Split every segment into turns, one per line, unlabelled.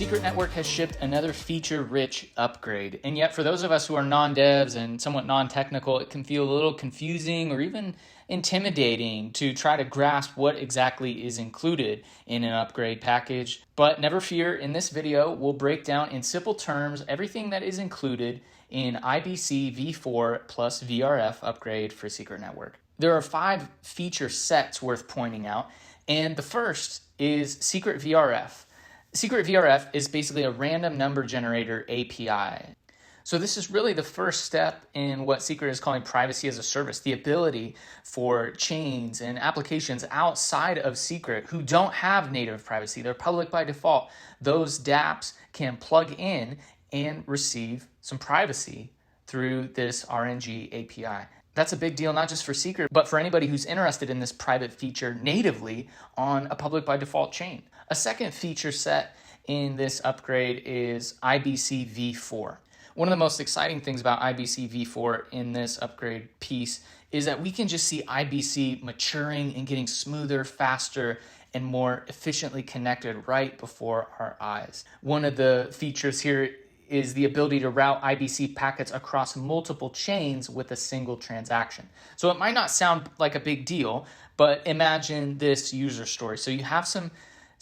Secret Network has shipped another feature-rich upgrade, and yet for those of us who are non-devs and somewhat non-technical, it can feel a little confusing or even intimidating to try to grasp what exactly is included in an upgrade package. But never fear, in this video, we'll break down in simple terms everything that is included in IBC V4 plus VRF upgrade for Secret Network. There are 5 feature sets worth pointing out, and the first is Secret VRF. Secret VRF is basically a random number generator API. So this is really the first step in what Secret is calling privacy as a service, the ability for chains and applications outside of Secret who don't have native privacy, they're public by default, those dApps can plug in and receive some privacy through this RNG API. That's a big deal, not just for Secret, but for anybody who's interested in this private feature natively on a public by default chain. A second feature set in this upgrade is IBC V4. One of the most exciting things about IBC V4 in this upgrade piece is that we can just see IBC maturing and getting smoother, faster, and more efficiently connected right before our eyes. One of the features here is the ability to route IBC packets across multiple chains with a single transaction. So it might not sound like a big deal, but imagine this user story. So you have some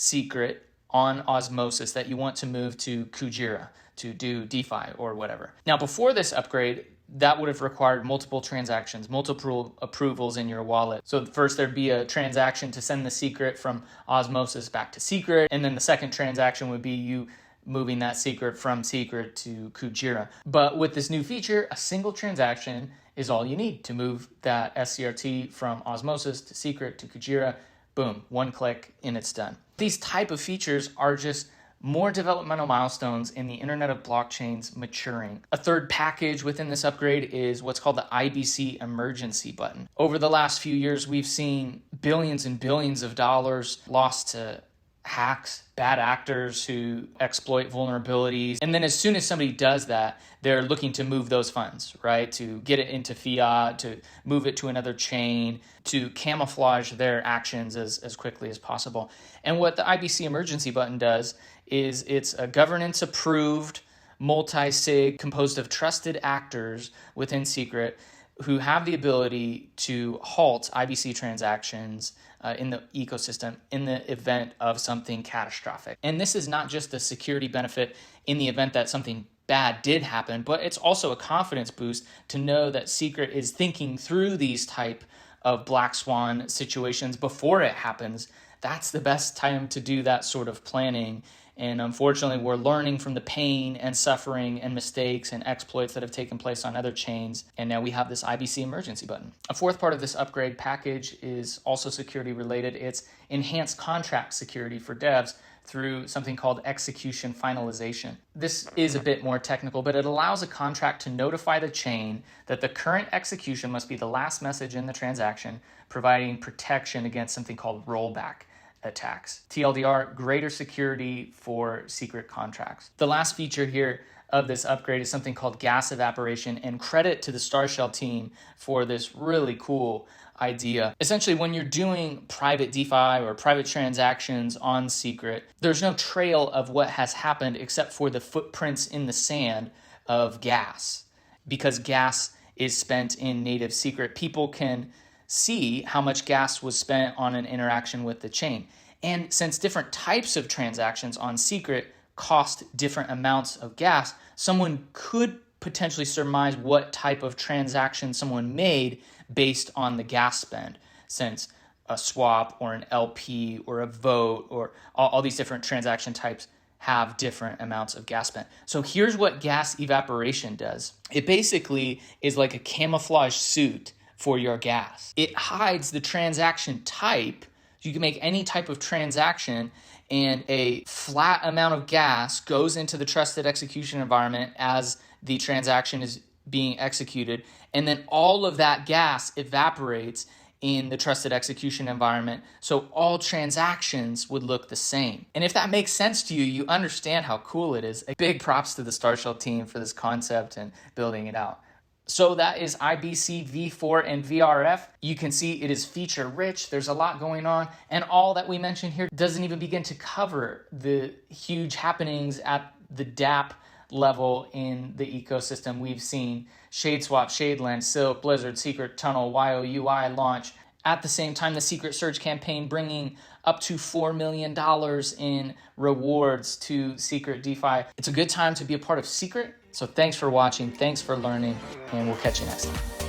secret on Osmosis that you want to move to Kujira to do DeFi or whatever. Now, before this upgrade, that would have required multiple transactions, multiple approvals in your wallet. So first there'd be a transaction to send the secret from Osmosis back to Secret, and then the second transaction would be you moving that secret from Secret to Kujira. But with this new feature, a single transaction is all you need to move that SCRT from Osmosis to Secret to Kujira. Boom, one click and it's done. These type of features are just more developmental milestones in the Internet of Blockchains maturing. A third package within this upgrade is what's called the IBC Emergency Button. Over the last few years, we've seen billions and billions of dollars lost to hacks, bad actors who exploit vulnerabilities. And then as soon as somebody does that, they're looking to move those funds, right? To get it into fiat, to move it to another chain, to camouflage their actions as quickly as possible. And what the IBC Emergency Button does is it's a governance approved multisig composed of trusted actors within Secret who have the ability to halt IBC transactions in the ecosystem in the event of something catastrophic. And this is not just a security benefit in the event that something bad did happen, but it's also a confidence boost to know that Secret is thinking through these type of black swan situations before it happens. That's the best time to do that sort of planning. And unfortunately, we're learning from the pain and suffering and mistakes and exploits that have taken place on other chains. And now we have this IBC Emergency Button. A fourth part of this upgrade package is also security related. It's enhanced contract security for devs through something called execution finalization. This is a bit more technical, but it allows a contract to notify the chain that the current execution must be the last message in the transaction, providing protection against something called rollback attacks. TLDR, greater security for secret contracts. The last feature here of this upgrade is something called gas evaporation, and credit to the StarShell team for this really cool idea. Essentially, when you're doing private DeFi or private transactions on Secret, there's no trail of what has happened except for the footprints in the sand of gas. Because gas is spent in native Secret, people can see how much gas was spent on an interaction with the chain. And since different types of transactions on Secret cost different amounts of gas, someone could potentially surmise what type of transaction someone made based on the gas spend, since a swap or an LP or a vote or all these different transaction types have different amounts of gas spent. So here's what gas evaporation does. It basically is like a camouflage suit for your gas. It hides the transaction type. You can make any type of transaction, and a flat amount of gas goes into the trusted execution environment as the transaction is being executed, and then all of that gas evaporates in the trusted execution environment, so all transactions would look the same. And if that makes sense to you, you understand how cool it is. A big props to the StarShell team for this concept and building it out. So that is IBC V4 and VRF. You can see it is feature rich. There's a lot going on. And all that we mentioned here doesn't even begin to cover the huge happenings at the DApp level in the ecosystem. We've seen Shadeswap, Shadeland, Silk, Blizzard, Secret Tunnel, YOUI launch. At the same time, the Secret Surge campaign bringing up to $4 million in rewards to Secret DeFi. It's a good time to be a part of Secret. So thanks for watching, thanks for learning, and we'll catch you next time.